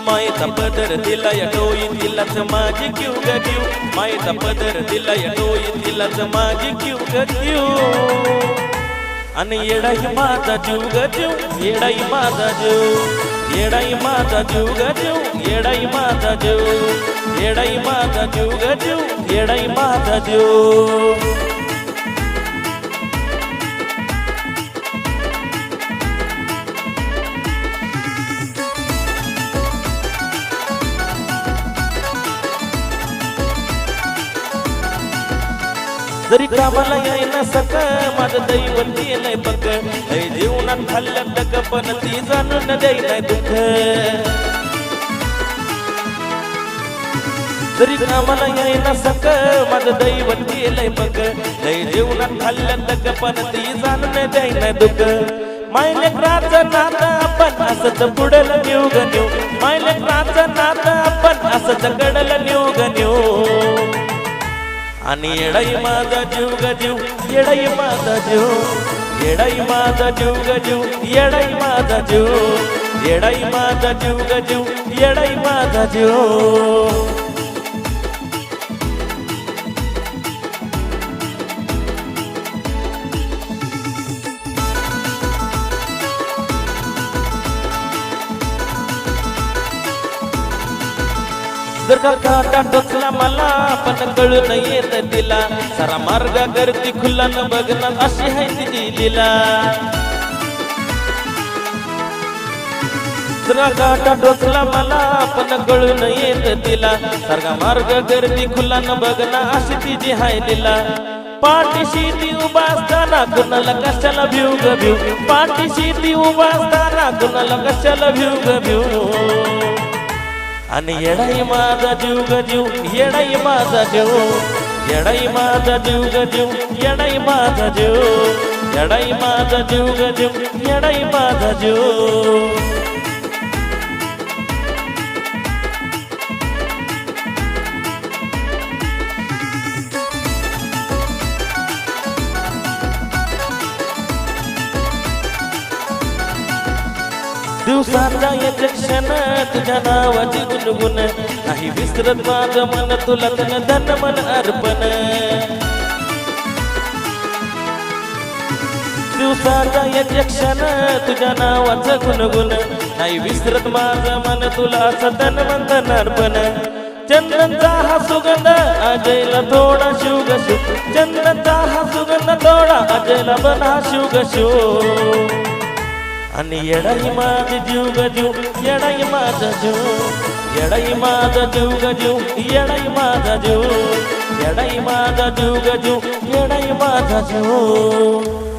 मायेचा पदर दिला या डोई तिलाच माझी क्यू ग क्यू मायेचा पदर दिला या डोई तिलाच माझी क्यू ग क्यू आणि येडाई माझा जीव ग जीव येडाई माझा जीव येडाई माझा जीव ग जीव येडाई माझा जीव येडाई माझा जीव ग जीव येडाई माझा जीव जरी कामाला येईना सक माझं दैवत गेलंय बघ लय जीवनात खाल्लं टक पण ती जाणून द्यायलाय दुःख जरी कामाला येईना सक माझं दैवत गेलंय बघ लय जीवनात खाल्लं टक पण ती जाणून द्यायलाय दुःख मायलेकराचं नातं आपण असंच पुढल नेऊ ग नेऊ मायलेकराचं नातं आपण असंच कडल नेऊ ग नेऊ आणि येडाई माझा जीव ग जीव येडाई माझा जीव येडाई माझा जीव ग जीव येडाई माझा जीव येडाई माझा जीव ग जीव येडाई माझा जीव जर का काटा टोचला मला पण कळून येत तिला सारा मार्ग करती खुला न बघणार अशी आहे तिची लीला जर काटा टोचला मला पण कळून येत तिला सारखा मार्ग करती खुला न बघणार अशी तिची हाय लीला पाठीशी ती उभा असताना कुणाला कशाला भिऊ ग भिऊ पाठीशी ती उभा असताना कुणाला कशाला भिऊ ग भिऊ आणि येडाई माझा जीव ग जीव येडाई माझा जीव येडाई माझा जीव ग जीव येडाई माझा जीव येडाई माझा जीव ग जीव येडाई माझा जीव दिवसांचा एक क्षण तुझ्या नावाची गुणगुण नाही विसरत माझं मन तुला तन धन मन अर्पण दिवसांचा एक क्षण तुझ्या नावाचं गुणगुण नाही विसरत माझं मन तुला सतन मन धन अर्पण चंदनचा हा सुगंध अजयला थोडा शिव शिव चंदनचा हा सुगंध थोडा अजयला बना शिव शिव आणि येडाई माझा जीव ग जीव येडाई माझा जीव येडाई माझा जीव ग जीव येडाई माझा जीव येडाई माझा जीव ग जीव येडाई माझा जीव